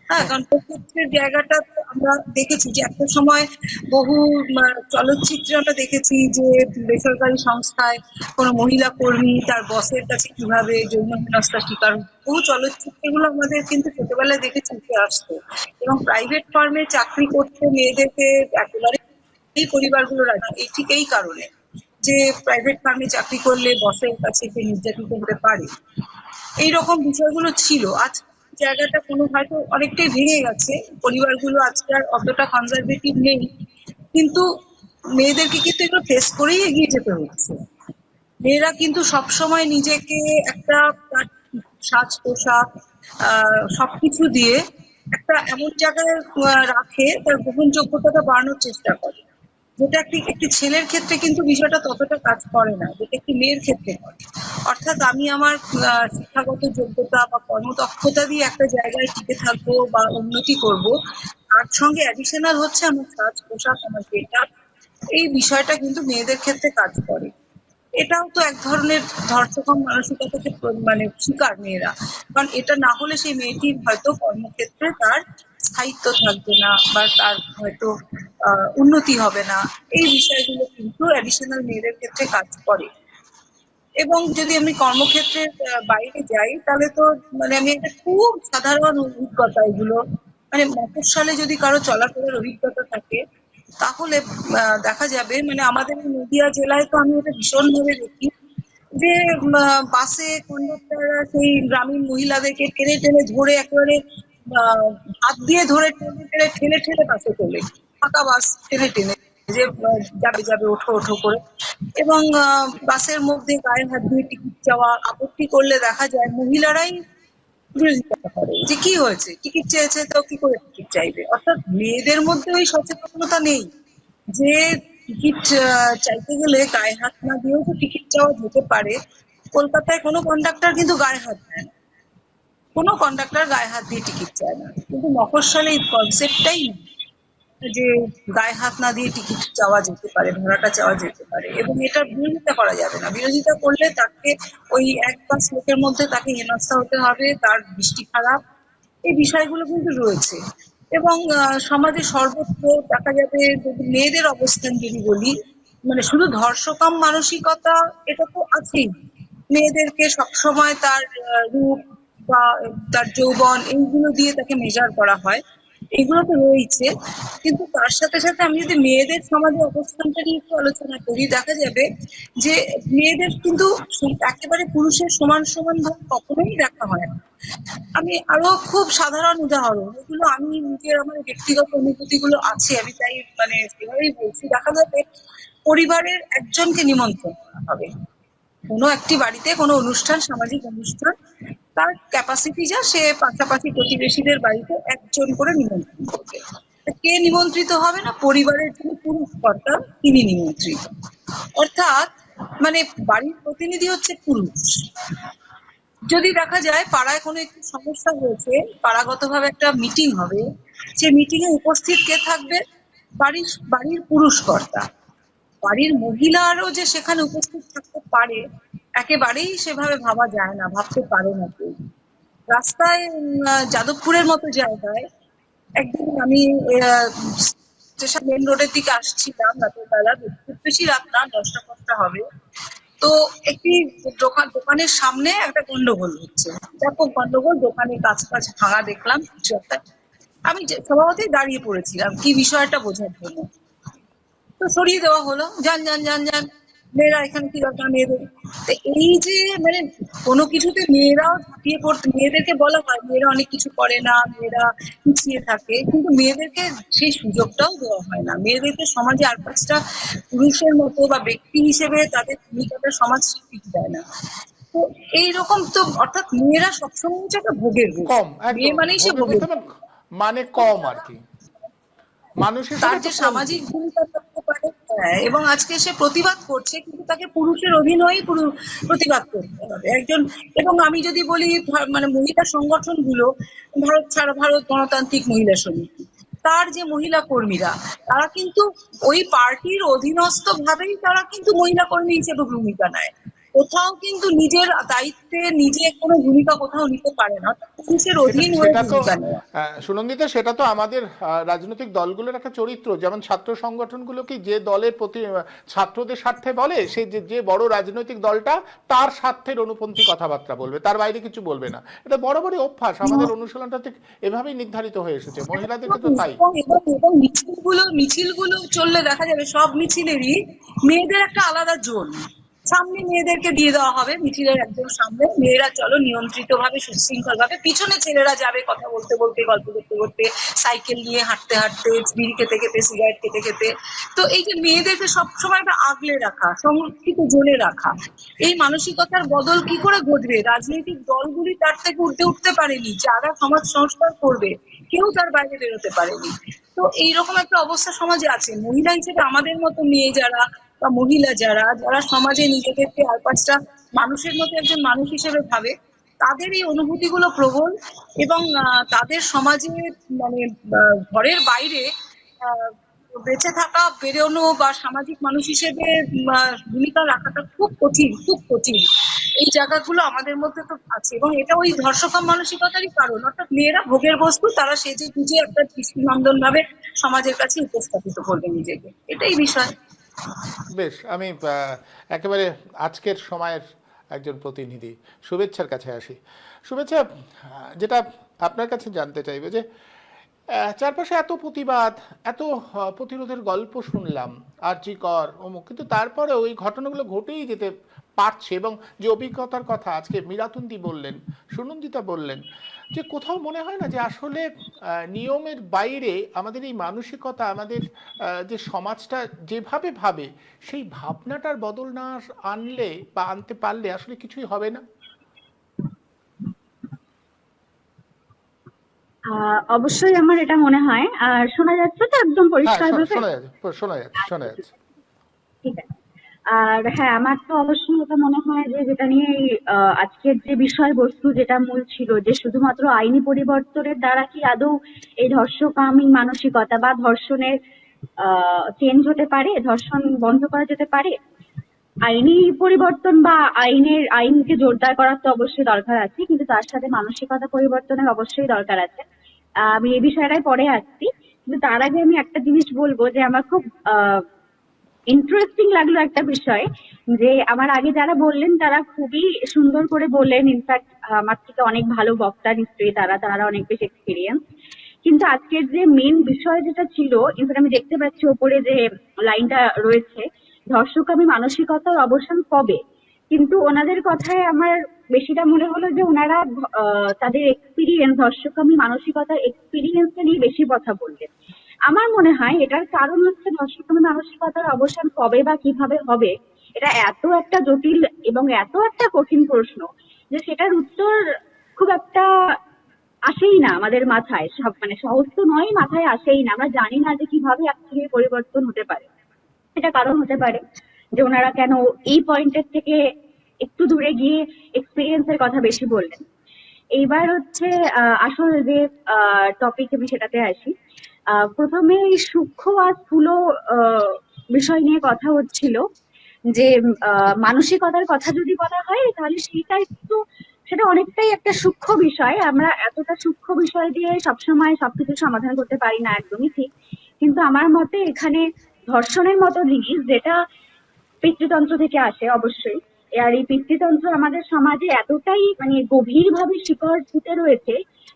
হ্যাঁ, হুম। কারণ কর্মক্ষেত্রের জায়গাটা আমরা দেখেছি যে একটা সময় বহু চলচ্চিত্রে আমরা দেখেছি যে বেসরকারি সংস্থায় কোনো মহিলা কর্মী তার বসের কাছে কিভাবে যৌন হেনস্থার শিকার হতো। বহু চলচ্চিত্রগুলো আমাদের কিন্তু ছোটবেলায় দেখেছি উঠে আসতো, এবং প্রাইভেট ফার্মে চাকরি করতে মেয়েদেরকে একেবারে এই পরিবারগুলো রাজি, এই ঠিক এই কারণে যে প্রাইভেট ফার্মে চাকরি করলে বসের কাছে সে নির্যাতিত হতে পারে। এইরকম বিষয়গুলো ছিল। আজ জায়গাটা কোনো হয়তো অনেকটাই ভেঙে গেছে, পরিবারগুলো আজকে আর অতটা কনজারভেটিভ নেই, কিন্তু মেয়েদেরকে কিন্তু এগুলো ফেস করেই এগিয়ে যেতে হচ্ছে। মেয়েরা কিন্তু সবসময় নিজেকে একটা তার সাজ পোশাক সবকিছু দিয়ে একটা এমন জায়গায় রাখে, তার গ্রহণযোগ্যতাটা বাড়ানোর চেষ্টা করে, যেটা একটি একটি ছেলের ক্ষেত্রে কিন্তু বিষয়টা ততটা কাজ করে না, যেটা একটি মেয়ের ক্ষেত্রে করে। অর্থাৎ আমি আমার শিক্ষাগত যোগ্যতা বা কর্মদক্ষতা দিয়ে একটা জায়গায় টিকে থাকবো বা উন্নতি করব, তার সঙ্গে অ্যাডিশনাল হচ্ছে আমার সাজ পোশাক, আমার গেটআপ, এই বিষয়টা কিন্তু মেয়েদের ক্ষেত্রে কাজ করে। এটাও তো এক ধরনের ধর্ষকম মানসিকতাকে মানে শিকার মেয়েরা, কারণ এটা না হলে সেই মেয়েটির হয়তো কর্মক্ষেত্রে তার স্থায়িত্ব থাকবে না, বা তার হয়তো উন্নতি হবে না। এই বিষয়গুলো কিন্তু অ্যাডিশনাল মেয়েদের ক্ষেত্রে কাজ করে। এবং যদি আমি কর্মক্ষেত্রের বাইরে যাই, তাহলে তো মানে আমি একটা খুব সাধারণ অভিজ্ঞতা এগুলো, মানে মফস্বলে যদি কারো চলাফেরার অভিজ্ঞতা থাকে, তাহলে দেখা যাবে, মানে আমাদের এই নদিয়া জেলায় তো আমি এটা ভীষণ ভাবে দেখি, যে বাসে কন্ডাক্টররা সেই গ্রামীণ মহিলাদেরকে টেনে টেনে ধরে একেবারে আহ, হাত দিয়ে ধরে টেনে টেনে ঠেলে ঠেলে বাসে তোলে, ফাঁকা বাস টেনে টেনে, যে যাবে যাবে ওঠো ওঠো করে। এবং বাসের মধ্যে গায়ে হাত দিয়ে টিকিট চাওয়া, আপত্তি করলে দেখা যায় মহিলারাই বিরোধিতা করে, যে কি হয়েছে, টিকিট চেয়েছে তো কি করে টিকিট চাইবে। অর্থাৎ মেয়েদের মধ্যে ওই সচেতনতা নেই যে টিকিট চাইতে গেলে গায়ে হাত না দিয়েও তো টিকিট চাওয়া যেতে পারে। কলকাতায় কোনো কন্ডাক্টর কিন্তু গায়ে হাত দেয় না, কোনো কন্ডাক্টর গায়ে হাত দিয়ে টিকিট চায় না, কিন্তু মফস্বলে এই কনসেপ্টটাই নেই যে গায়ে হাত না দিয়ে টিকিট চাওয়া যেতে পারে, ভাড়াটা চাওয়া যেতে পারে, এবং এটার বিরোধিতা করা যাবে না। বিরোধিতা করলে তাকে ওই এক পাশ লোকের মধ্যে তাকে হেনস্থা হতে হবে, তার দৃষ্টি খারাপ, এই বিষয়গুলো কিন্তু রয়েছে। এবং সমাজে সর্বত্র দেখা যাবে, যদি মেয়েদের অবস্থান যদি বলি, মানে শুধু ধর্ষকাম মানসিকতা এটা তো আছেই, মেয়েদেরকে সবসময় তার রূপ বা তার যৌবন এইগুলো দিয়ে তাকে মেজার করা হয়, এগুলো তো রয়েছে। কিন্তু তার সাথে সাথে আমি যদি মেয়েদের সমাজে অবস্থানটা নিয়ে একটু আলোচনা করি, দেখা যাবে যে মেয়েদের কিন্তু একেবারে পুরুষের সমান সমান ভাবে কখনোই দেখা হয় না। আমি আরো খুব সাধারণ উদাহরণ, এগুলো আমি নিজের আমার ব্যক্তিগত অনুভূতি গুলো আছে, আমি তাই মানে সেভাবেই বলছি। দেখা যাবে পরিবারের একজনকে নিমন্ত্রণ করা হবে কোনো একটি বাড়িতে, কোনো অনুষ্ঠান, সামাজিক অনুষ্ঠান, তার ক্যাপাসিটি যা, সে পাশাপাশি প্রতিবেশীদের বাড়িতে একজন করে নিমন্ত্রণ করবে। তা কে নিমন্ত্রিত হবে? না, পরিবারের যিনি পুরুষ কর্তা তিনি নিমন্ত্রিত। অর্থাৎ মানে বাড়ির প্রতিনিধি হচ্ছে পুরুষ। যদি দেখা যায় পাড়ায় কোনো একটু সমস্যা হয়েছে, পাড়াগতভাবে একটা মিটিং হবে, সে মিটিং এ উপস্থিত কে থাকবে? বাড়ির বাড়ির পুরুষ কর্তা। বাড়ির মহিলারও যে সেখানে উপস্থিত থাকতে পারে একেবারেই সেভাবে ভাবা যায় না, ভাবতে পারে না কেউ। রাস্তায় যাদবপুরের মতো জায়গায় একদিন আমি স্টেশন মেন রোডের দিকে আসছিলাম রাতের বেলা, খুব বেশি রাত না, 10টা-5টা হবে। তো একটি দোকানের সামনে একটা গন্ডগোল হচ্ছে, ব্যাপক গন্ডগোল, দোকানের কাজ ভাঙা দেখলাম কিছু একটা। আমি স্বভাবতই দাঁড়িয়ে পড়েছিলাম কি বিষয়টা বোঝার জন্য। তো সরিয়ে দেওয়া হলো, যান যান যান যান, মেয়েরা এখানে কি দরকার মেয়েদের। তো এই যে মানে কোনো কিছুতে মেয়েরাও ঝাঁপিয়ে পড়তে, মেয়েদেরকে বলা হয় মেয়েরা অনেক কিছু করে না, মেয়েরা পিছিয়ে থাকে, কিন্তু মেয়েদেরকে সেই সুযোগটাও দেওয়া হয় না। মেয়েদেরকে সমাজে আর 5টা পুরুষের মতো বা ব্যক্তি হিসেবে তাদের ভূমিকাটা সমাজ স্বীকৃতি দেয় না। তো এইরকম তো, অর্থাৎ মেয়েরা সবসময় হচ্ছে একটা ভোগের বস্তু, কম, মেয়ে একদম মানেই সে ভোগের ভোগের বস্তু, বস্তু। মানে কম আর কি, মানুষ তার হিসেবে তো যে কম। সামাজিক ভূমিকা থাকতে পারে, এবং আজকে সে প্রতিবাদ করছে, কিন্তু তাকে পুরুষের অভিনয়ই প্রতিবাদ করতে হবে একজন। এবং আমি যদি বলি মানে মহিলা সংগঠনগুলো, ভারত ছাড়া ভারত গণতান্ত্রিক মহিলা সমিতি, তার যে মহিলা কর্মীরা, তারা কিন্তু ওই পার্টির অধীনস্থ ভাবেই তারা কিন্তু মহিলা কর্মী হিসেবে ভূমিকা নেয়। কোথাও কিন্তু নিজের দায়িত্বে নিজে কোনো ভূমিকা কোথাও নিতে পারে না, অর্থাৎ পুরুষের সেটা অধীন হয়ে সেটা তো ভূমিকা নেওয়া। সুনন্দিতা, সেটা তো আমাদের রাজনৈতিক দলগুলোর একটা চরিত্র। যেমন ছাত্র সংগঠনগুলো কি যে দলের প্রতি ছাত্রদের স্বার্থে বলে, সে যে বড় রাজনৈতিক দলটা তার স্বার্থের অনুপন্থী কথাবার্তা বলবে, তার বাইরে কিছু বলবে না। এটা বরাবরই অভ্যাস, আমাদের অনুশীলনটা ঠিক এভাবেই নির্ধারিত হয়ে এসেছে, মহিলাদের ক্ষেত্রে তাই। এবং মিছিলগুলো চললে দেখা যাবে সব মিছিলেরই মেয়েদের একটা আলাদা জোন সামনে মেয়েদেরকে দিয়ে দেওয়া হবে। মিছিলের একদম সামনে মেয়েরা চলো, নিয়ন্ত্রিত ভাবে সুশৃঙ্খল ভাবে, পিছনে ছেলেরা যাবে কথা বলতে বলতে, গল্প করতে করতে, সাইকেল নিয়ে হাঁটতে হাঁটতে, বিড়ি খেতে খেতে, সিগারেট খেতে খেতে। তো এই যে মেয়েদেরকে সবসময় একটা আগলে রাখা, সংরক্ষিত জোনে রাখা, এই মানসিকতার বদল কি করে ঘটবে? রাজনৈতিক দলগুলি তার থেকে উঠতে পারেনি, যারা সমাজ সংস্কার করবে কেউ তার বাইরে বেরোতে পারেনি। তো এইরকম একটা অবস্থা সমাজে আছে। মহিলা হিসেবে আমাদের মতো মেয়ে যারা বা মহিলা যারা যারা সমাজে নিজেদেরকে আর 5টা মানুষের মতো একজন মানুষ হিসেবে ভাবে, তাদের এই অনুভূতিগুলো প্রবল। এবং তাদের সমাজে মানে ঘরের বাইরে আহ, বেঁচে থাকা, বেরোনো বা সামাজিক মানুষ হিসেবে ভূমিকা রাখাটা খুব কঠিন, খুব কঠিন। এই জায়গাগুলো আমাদের মধ্যে তো আছে, এবং এটা ওই ধর্ষকাম মানসিকতারই কারণ। অর্থাৎ মেয়েরা ভোগের বস্তু, তারা সেজে গুজে একটা দৃষ্টিনন্দন ভাবে সমাজের কাছে উপস্থাপিত করবে নিজেকে, এটাই বিষয়। বেশ, আমি একেবারে আজকের সময়ের একজন প্রতিনিধি শুভেচ্ছার কাছে আসি। শুভেচ্ছা, যেটা আপনার কাছে জানতে চাইবে যে চারপাশে এত প্রতিবাদ, এত প্রতিরোধের গল্প শুনলাম, আরজি কর অমুক, কিন্তু তারপরে ওই ঘটনাগুলো ঘটেই যেতে পারছে, এবং যে অভিজ্ঞতার কথা আজকে মীরাতুন্দি বললেন, সুনন্দিতা বললেন, যে কোথাও মনে হয় না যে আসলে নিয়মের বাইরে আমাদের এই মানসিকতা, আমাদের যে সমাজটা যেভাবে ভাবে, সেই ভাবনাটার বদল না আনলে বা আনতে পারলে আসলে কিছুই হবে না? অবশ্যই আমার এটা মনে হয়। আর শোনা যাচ্ছে তো একদম হ্যাঁ, পরিষ্কার ভাবে? শোনা যাচ্ছে, শোনা যাচ্ছে, শোনা যাচ্ছে। ঠিক আছে। আর হ্যাঁ, আমার তো অবশ্যই এটা মনে হয় যে যেটা নিয়ে আজকের যে বিষয়বস্তু, যেটা মূল ছিল, যে শুধুমাত্র আইনি পরিবর্তনের দ্বারা কি আদৌ এই ধর্ষকামী মানসিকতা বা ধর্ষণের চেঞ্জ হতে পারে, ধর্ষণ বন্ধ করা যেতে পারে? আইনি পরিবর্তন বা আইনকে জোরদার করার তো অবশ্যই দরকার আছে, কিন্তু তার সাথে মানসিকতা পরিবর্তনের অবশ্যই দরকার আছে। আমি এই বিষয়টাই পরে আসছি, কিন্তু তার আগে আমি একটা জিনিস বলবো যে আমার খুব ইন্টারেস্টিং লাগলো একটা বিষয়, যে আমার আগে যারা বললেন তারা খুবই সুন্দর করে বললেন। ইনফ্যাক্ট আমার থেকে অনেক ভালো বক্তা নিশ্চয়ই, তারা অনেক বেশি এক্সপিরিয়েন্স। কিন্তু আজকের যে মেন বিষয় যেটা ছিল, ইনফ্যাক্ট আমি দেখতে পাচ্ছি ওপরে যে লাইনটা রয়েছে, ধর্ষকামী মানসিকতার অবসান কবে, কিন্তু ওনাদের কথায় আমার বেশিটা মনে হলো যে ওনারা তাদের এক্সপিরিয়েন্স, ধর্ষকামী মানসিকতার এক্সপিরিয়েন্সটা নিয়ে বেশি কথা বললেন। আমার মনে হয় এটার কারণ হচ্ছে ধর্ষকামী মানসিকতার অবসান কবে বা কিভাবে হবে, এটা এত একটা জটিল এবং এত একটা কঠিন প্রশ্ন যে সেটার উত্তর খুব একটা আসেই না আমাদের মাথায়। সব মানে সহজ তো নয়, মাথায় আসেই না। আমরা জানি না যে কিভাবে অ্যাকচুয়ালি পরিবর্তন হতে পারে। এটা কারণ হতে পারে যে ওনারা কেন এই পয়েন্টের থেকে একটু দূরে গিয়ে এক্সপিরিয়েন্সের কথা বেশি বললেন। এইবার হচ্ছে আসল যে টপিক, আমি সেটাতে আসি। প্রথমে এই সূক্ষ্ম আর স্থূল বিষয় নিয়ে কথা হচ্ছিল, যে মানসিকতার কথা যদি বলা হয় তাহলে সেটা অনেকটাই একটা সূক্ষ্ম বিষয়। আমরা এতটা সূক্ষ্ম বিষয় দিয়ে সবসময় সবকিছু সমাধান করতে পারি না, একদমই ঠিক। কিন্তু আমার মতে এখানে ধর্ষণের মতো জিনিস, যেটা পিতৃতন্ত্র থেকে আসে অবশ্যই, আর এই পিতৃতন্ত্র আমাদের সমাজে এতটাই মানে গভীরভাবে শিকড় পুঁতে রয়েছে,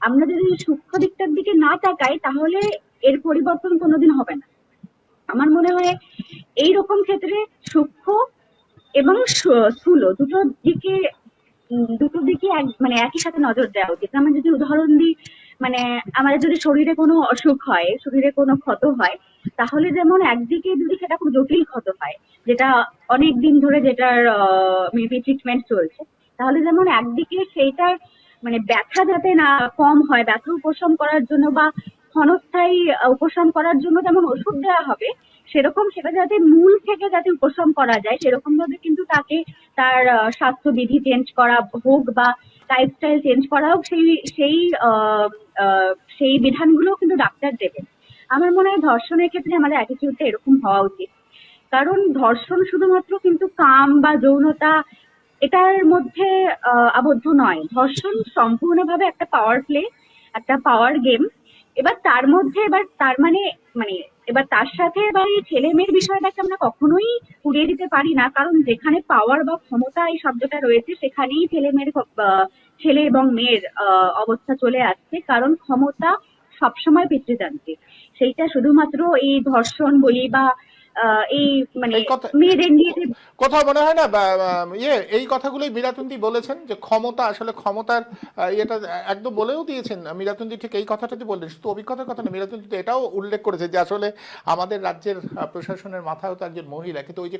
আমরা যদি সূক্ষ্ম দিকটার দিকে না তাকাই তাহলে এর পরিবর্তন কোনোদিন হবে না। আমার মনে হয় এইরকম ক্ষেত্রে সূক্ষ্ম এবং স্থূল দুটো দিকে মানে একই সাথে নজর দেওয়া উচিত। আমরা যদি উদাহরণ দিই, মানে আমাদের যদি শরীরে কোনো অসুখ হয়, শরীরে কোনো ক্ষত হয়, তাহলে যেমন একদিকে যদি সেটা খুব জটিল ক্ষত হয়, যেটা অনেক দিন ধরে যেটার মেবি ট্রিটমেন্ট চলছে, তাহলে যেমন একদিকে সেইটার মানে ব্যথা যাতে না কম হয়, ব্যথা উপশম করার জন্য বা ক্ষণস্থায়ী উপশম করার জন্য যেমন ওষুধ দেওয়া হবে, সেরকম সেটা যাতে মূল থেকে যাতে উপশম করা যায়, সেরকম ভাবে কিন্তু তাকে তার স্বাস্থ্যবিধি চেঞ্জ করা হোক বা লাইফস্টাইল চেঞ্জ করা হোক, সেই সেই বিধানগুলো কিন্তু ডাক্তার দেবেন। আমার মনে হয় ধর্ষণের ক্ষেত্রে আমাদের অ্যাটিটিউডটা এরকম হওয়া উচিত। কারণ ধর্ষণ শুধুমাত্র কিন্তু কাম বা যৌনতা এটার মধ্যে আবদ্ধ নয়। ধর্ষণ সম্পূর্ণভাবে একটা পাওয়ার প্লে, একটা পাওয়ার গেম। এবার তার মধ্যে এবার তার সাথে এবার এই ছেলে মেয়ের বিষয়টাকে আমরা কখনোই উড়িয়ে দিতে পারি না, কারণ যেখানে পাওয়ার বা ক্ষমতা এই শব্দটা রয়েছে সেখানেই ছেলে এবং মেয়ের অবস্থা চলে আসছে। কারণ ক্ষমতা সবসময় পিতৃতান্ত্রিক। সেইটা শুধুমাত্র এই ধর্ষণ বলি বা এই মানে এই কথা মেয়েদের নিয়ে যে কোথাও মনে হয় না এই কথাগুলোই মীরাতুন্দি বলেছেন, যে ক্ষমতা, আসলে ক্ষমতার এটা একদম বলেও দিয়েছেন মীরাতুন্দি, ঠিক এই কথাটাতে বললেন। শুধু অভিজ্ঞতার কথা না, মীরাতুন্দি তো এটাও উল্লেখ করেছে যে আসলে আমাদের রাজ্যের প্রশাসনের মাথায় তো একজন মহিলা, কিন্তু ওই যে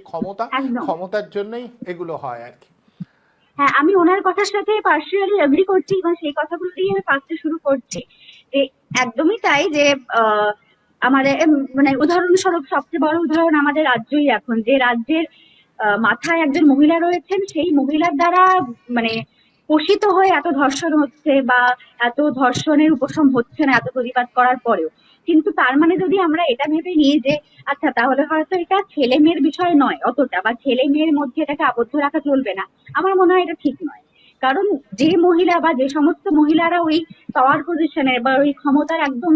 একদম ক্ষমতার জন্যই এগুলো হয় আর কি। হ্যাঁ, আমি ওনার কথার সাথে পার্সিয়ালি এগ্রি করছি এবং সেই কথাগুলো দিয়ে আমি ফার্স্টে শুরু করছি। যে একদমই তাই, যে আমাদের মানে উদাহরণস্বরূপ সবচেয়ে বড় উদাহরণ আমাদের রাজ্যই, এখন যে রাজ্যের মাথায় একজন মহিলা রয়েছেন, সেই মহিলার দ্বারা মানে পোষিত হয়ে এত ধর্ষণ হচ্ছে বা এত ধর্ষণের উপশম হচ্ছে না এত প্রতিবাদ করার পরেও। কিন্তু তার মানে যদি আমরা এটা ভেবে নিই যে আচ্ছা তাহলে হয়তো এটা ছেলে মেয়ের বিষয় নয় অতটা, বা ছেলে মেয়ের মধ্যে এটাকে আবদ্ধ রাখা চলবে না, আমার মনে হয় এটা ঠিক নয়। কারণ যে মহিলা বা যে সমস্ত মহিলারা ওই পাওয়ার পজিশনে বা ওই ক্ষমতার একদম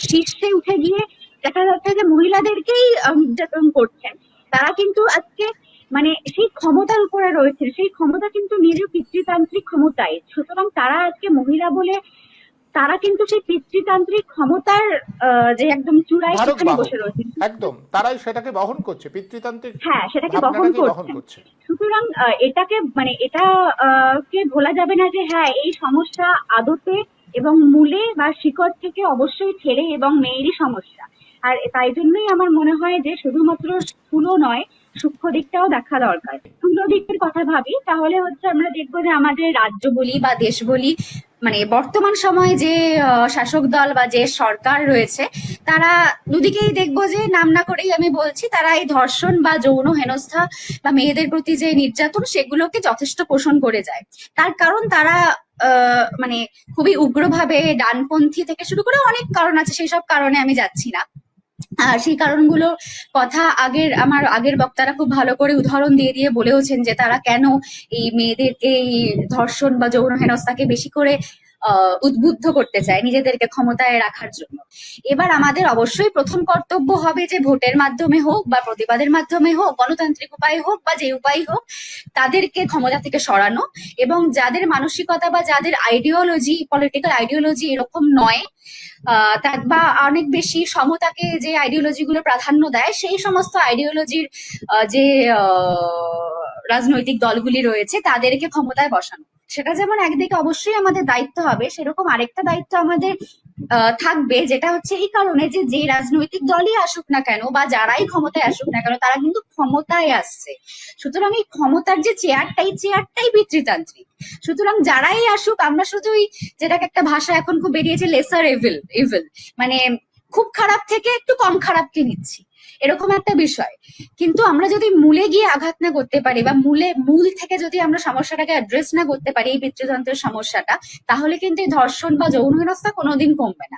শীর্ষে উঠে গিয়ে দেখা যাচ্ছে যে মহিলাদেরকেই নির্যাতন করছেন, তারা কিন্তু আজকে মানে সেই ক্ষমতার উপরে রয়েছে, সেই ক্ষমতা কিন্তু নিজের পিতৃতান্ত্রিক ক্ষমতায়। সুতরাং তারা আজকে মহিলা বলে তারা কিন্তু সেই পিতৃতান্ত্রিক ক্ষমতার যে একদম চূড়ায় ধারক সেখানে বাহক, বসে রয়েছে। একদম তারাই সেটাকে বহন করছে, পিতৃতান্ত্রিক হ্যাঁ, সেটাকে বহন ভাবনাটাকে বহন করছেন। করছে। সুতরাং এটাকে মানে এটা কে ভোলা যাবে না যে হ্যাঁ এই সমস্যা আদতে এবং মূলে বা শিকড় থেকে অবশ্যই ছেলে এবং মেয়েরই সমস্যা। আর তাই জন্যই আমার মনে হয় যে শুধুমাত্র স্থূল নয়, সূক্ষ্ম দিকটাও দেখা দরকার। স্থূল দিকের কথা ভাবি তাহলে হচ্ছে আমরা দেখবো যে আমাদের রাজ্য বলি বা দেশ বলি, মানে বর্তমান সময়ে যে শাসক দল বা যে সরকার রয়েছে, তারা দুদিকেই দেখবো যে নাম না করেই আমি বলছি, তারা এই ধর্ষণ বা যৌন হেনস্থা বা মেয়েদের প্রতি যে নির্যাতন সেগুলোকে যথেষ্ট পোষণ করে যায়। তার কারণ তারা মানে খুবই উগ্রভাবে ডানপন্থী থেকে শুরু করে অনেক কারণ আছে, সেই সব কারণে আমি যাচ্ছি না। আর সেই কারণগুলো কথা আমার আগের বক্তারা খুব ভালো করে উদাহরণ দিয়ে দিয়ে বলেওছেন যে তারা কেন এই মেয়েদেরকে এই ধর্ষণ বা যৌন হেনস্থাকে বেশি করে উদ্বুদ্ধ করতে চায় নিজেদেরকে ক্ষমতায় রাখার জন্য। এবার আমাদের অবশ্যই প্রথম কর্তব্য হবে যে ভোটের মাধ্যমে হোক বা প্রতিবাদের মাধ্যমে হোক, গণতান্ত্রিক উপায় হোক বা যে উপায় হোক, তাদেরকে ক্ষমতা থেকে সরানো, এবং যাদের মানসিকতা বা যাদের আইডিওলজি, পলিটিক্যাল আইডিওলজি এরকম নয়, বা অনেক বেশি সমতাকে যে আইডিওলজি গুলো প্রাধান্য দেয়, সেই সমস্ত আইডিওলজির যে রাজনৈতিক দলগুলি রয়েছে তাদেরকে ক্ষমতায় বসানো। সেটা যেমন একদিকে অবশ্যই আমাদের দায়িত্ব হবে, সেরকম আরেকটা দায়িত্ব আমাদের থাকবে, যেটা হচ্ছে এই কারণে যে যে রাজনৈতিক দলই আসুক না কেন বা যারাই ক্ষমতায় আসুক না কেন, তারা কিন্তু ক্ষমতায় আসছে। সুতরাং এই ক্ষমতার যে চেয়ারটাই পিতৃতান্ত্রিক। সুতরাং যারাই আসুক, আমরা শুধুই, যেটাকে একটা ভাষা এখন খুব বেরিয়েছে, লেসার এভিল, মানে খুব খারাপ থেকে একটু কম খারাপকে নিচ্ছি, এরকম একটা বিষয়। কিন্তু আমরা যদি মূলে গিয়ে আঘাত না করতে পারি বা মূল থেকে যদি আমরা সমস্যাটাকে অ্যাড্রেস না করতে পারি, এই পিতৃতন্ত্রের সমস্যাটা, তাহলে কিন্তু এই ধর্ষণ বা যৌন হেনস্থা কোনোদিন কমবে না।